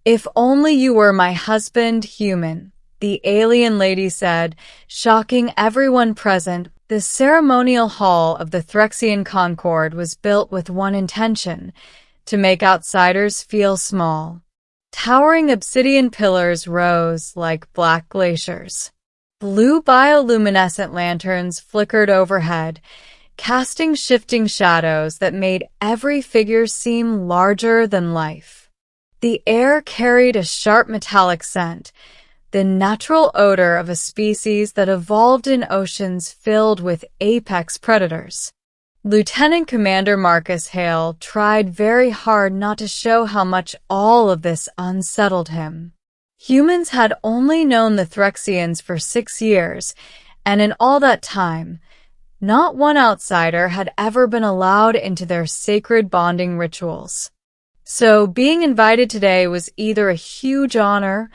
If only you were my husband, human, the alien lady said, shocking everyone present. The ceremonial hall of the Threxian Concord was built with one intention, to make outsiders feel small. Towering obsidian pillars rose like black glaciers. Blue bioluminescent lanterns flickered overhead, casting shifting shadows that made every figure seem larger than life. The air carried a sharp metallic scent, the natural odor of a species that evolved in oceans filled with apex predators. Lieutenant Commander Marcus Hale tried very hard not to show how much all of this unsettled him. Humans had only known the Threxians for 6 years, and in all that time, not one outsider had ever been allowed into their sacred bonding rituals. So being invited today was either a huge honor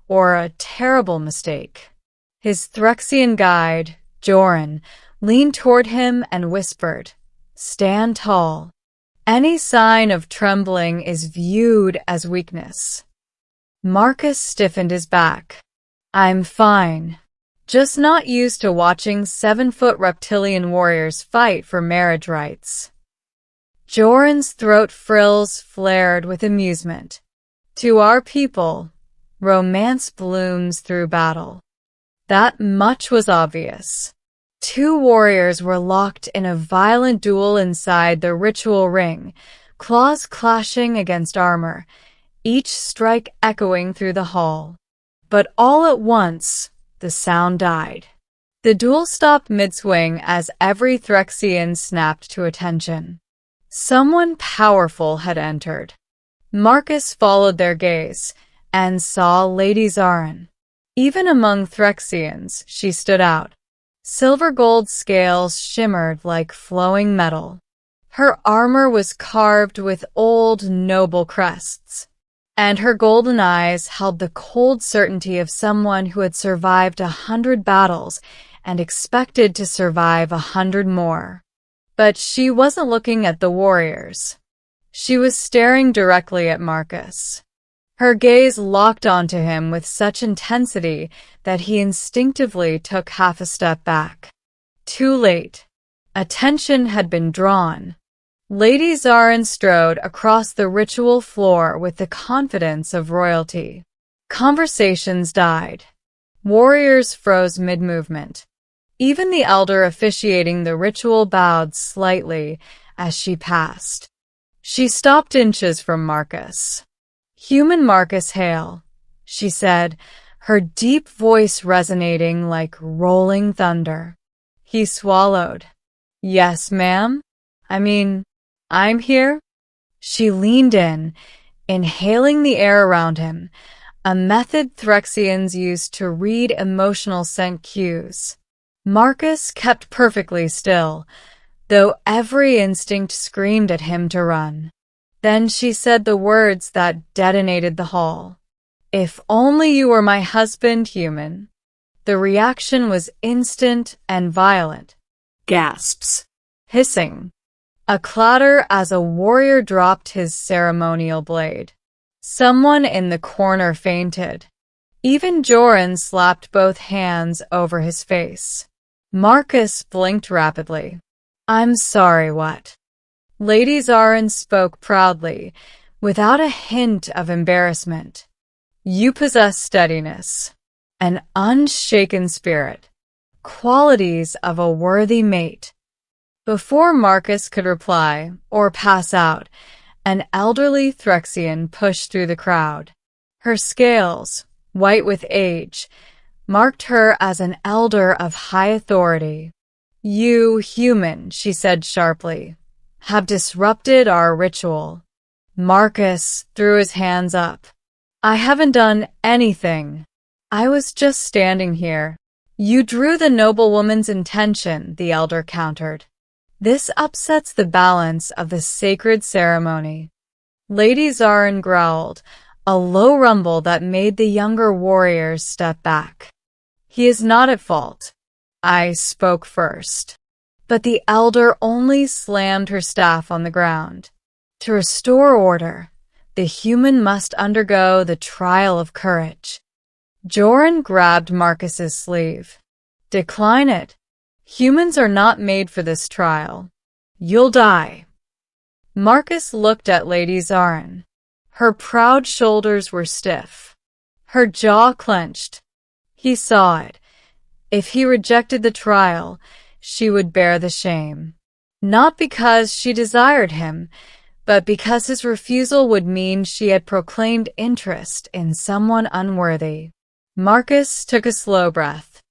or a terrible mistake. His Threxian guide, Joran, leaned toward him and whispered, "Stand tall. Any sign of trembling is viewed as weakness." Marcus stiffened his back. "I'm fine. Just not used to watching 7-foot reptilian warriors fight for marriage rights." Joran's throat frills flared with amusement. "To our people, romance blooms through battle." That much was obvious. 2 warriors were locked in a violent duel inside the ritual ring, claws clashing against armor, each strike echoing through the hall. But all at once, the sound died. The duel stopped mid-swing as every Threxian snapped to attention. Someone powerful had entered. Marcus followed their gaze and saw Lady Zarin. Even among Threxians, she stood out. Silver-gold scales shimmered like flowing metal. Her armor was carved with old, noble crests, and her golden eyes held the cold certainty of someone who had survived 100 battles and expected to survive 100 more. But she wasn't looking at the warriors. She was staring directly at Marcus. Her gaze locked onto him with such intensity that he instinctively took half a step back. Too late. Attention had been drawn. Lady Zarin strode across the ritual floor with the confidence of royalty. Conversations died. Warriors froze mid-movement. Even the elder officiating the ritual bowed slightly as she passed. She stopped inches from Marcus. "Human Marcus Hale," she said, her deep voice resonating like rolling thunder. He swallowed. "Yes, ma'am? I'm here?" She leaned in, inhaling the air around him, a method Threxians used to read emotional scent cues. Marcus kept perfectly still, though every instinct screamed at him to run. Then she said the words that detonated the hall. "If only you were my husband, human." The reaction was instant and violent. Gasps. Hissing. A clatter as a warrior dropped his ceremonial blade. Someone in the corner fainted. Even Joran slapped both hands over his face. Marcus blinked rapidly. "I'm sorry, what?" Lady Zarin spoke proudly, without a hint of embarrassment. "You possess steadiness, an unshaken spirit, qualities of a worthy mate." Before Marcus could reply or pass out, an elderly Threxian pushed through the crowd. Her scales, white with age, marked her as an elder of high authority. "You, human," she said sharply, "have disrupted our ritual." Marcus threw his hands up. "I haven't done anything. I was just standing here." "You drew the noblewoman's intention," the elder countered. "This upsets the balance of the sacred ceremony." Lady Zarin growled, a low rumble that made the younger warriors step back. "He is not at fault. I spoke first." But the elder only slammed her staff on the ground. To restore order, The human must undergo the trial of courage. Joran grabbed Marcus's sleeve. Decline it. Humans are not made for this trial. You'll die. Marcus looked at Lady Zarin. Her proud shoulders were stiff. Her jaw clenched. He saw it. If he rejected the trial, she would bear the shame. Not because she desired him, but because his refusal would mean she had proclaimed interest in someone unworthy. Marcus took a slow breath.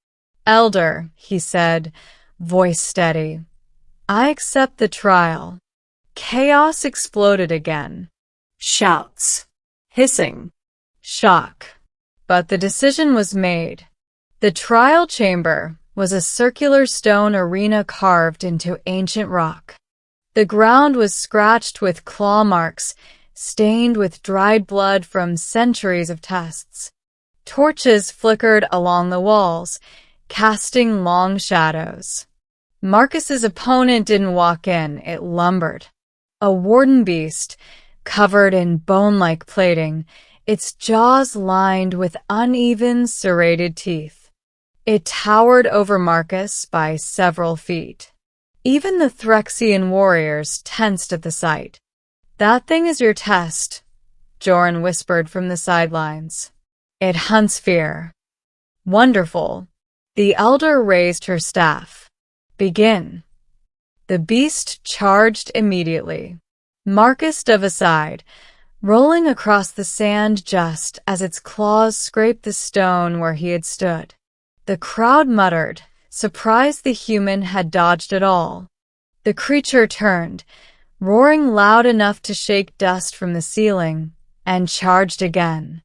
Elder, he said, voice steady. I accept the trial. Chaos exploded again. Shouts. Hissing. Shock. But the decision was made. The trial chamber was a circular stone arena carved into ancient rock. The ground was scratched with claw marks, stained with dried blood from centuries of tests. Torches flickered along the walls, casting long shadows. Marcus's opponent didn't walk in, it lumbered. A warden beast, covered in bone-like plating, its jaws lined with uneven, serrated teeth. It towered over Marcus by several feet. Even the Threxian warriors tensed at the sight. That thing is your test, Joran whispered from the sidelines. It hunts fear. Wonderful. The elder raised her staff. Begin. The beast charged immediately. Marcus dove aside, rolling across the sand just as its claws scraped the stone where he had stood. The crowd muttered, surprised the human had dodged it all. The creature turned, roaring loud enough to shake dust from the ceiling, and charged again.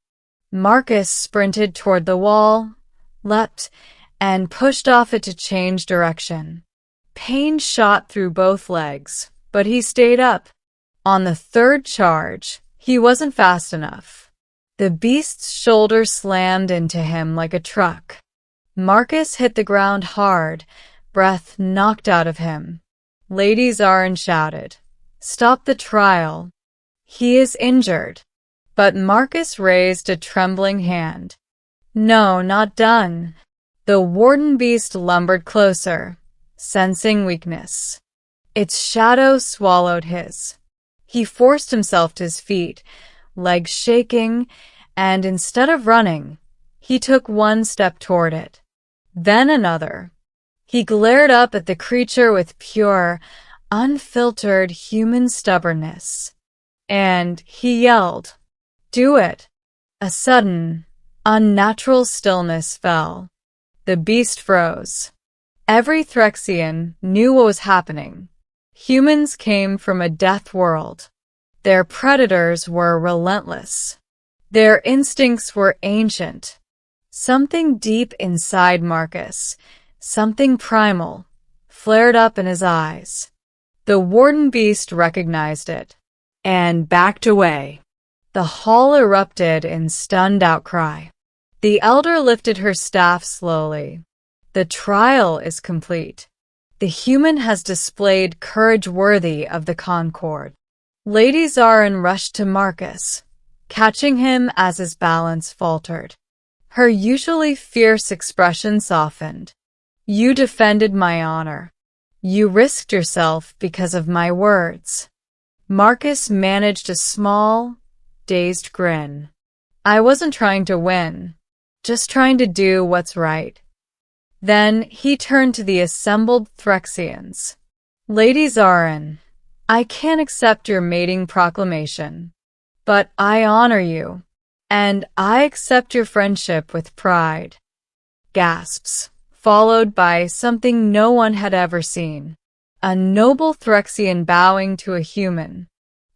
Marcus sprinted toward the wall, leapt, and pushed off it to change direction. Pain shot through both legs, but he stayed up. On the third charge, he wasn't fast enough. The beast's shoulder slammed into him like a truck. Marcus hit the ground hard, breath knocked out of him. Lady Zarin shouted, "Stop the trial. He is injured." But Marcus raised a trembling hand. "No, not done." The warden beast lumbered closer, sensing weakness. Its shadow swallowed his. He forced himself to his feet, legs shaking, and instead of running, he took one step toward it. Then another. He glared up at the creature with pure, unfiltered human stubbornness. And he yelled, "Do it!" A sudden, unnatural stillness fell. The beast froze. Every Threxian knew what was happening. Humans came from a death world. Their predators were relentless. Their instincts were ancient. Something deep inside Marcus, something primal, flared up in his eyes. The warden beast recognized it and backed away. The hall erupted in stunned outcry. The elder lifted her staff slowly. The trial is complete. The human has displayed courage worthy of the Concord. Lady Zarin rushed to Marcus, catching him as his balance faltered. Her usually fierce expression softened. "You defended my honor. You risked yourself because of my words." Marcus managed a small, dazed grin. "I wasn't trying to win, just trying to do what's right." Then he turned to the assembled Threxians. "Lady Zarin, I can't accept your mating proclamation, but I honor you, and I accept your friendship with pride." Gasps, followed by something no one had ever seen. A noble Threxian bowing to a human.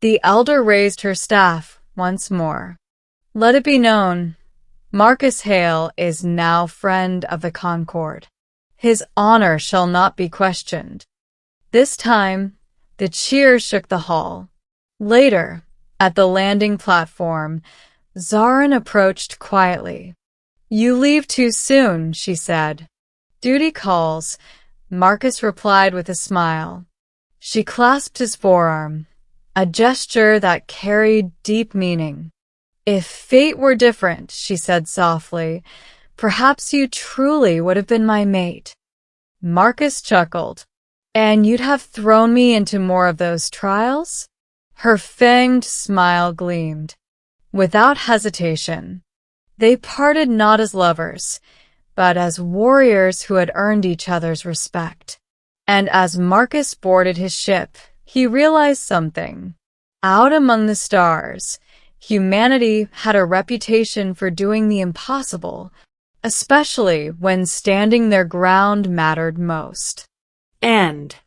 The elder raised her staff once more. "Let it be known, Marcus Hale is now friend of the Concord. His honor shall not be questioned." This time, the cheers shook the hall. Later, at the landing platform, Zarin approached quietly. "You leave too soon," she said. "Duty calls," Marcus replied with a smile. She clasped his forearm. a gesture that carried deep meaning. "If fate were different," she said softly, "perhaps you truly would have been my mate." Marcus chuckled. "And you'd have thrown me into more of those trials?" Her fanged smile gleamed. Without hesitation, they parted not as lovers, but as warriors who had earned each other's respect. And as Marcus boarded his ship, he realized something. Out among the stars, humanity had a reputation for doing the impossible, especially when standing their ground mattered most. End.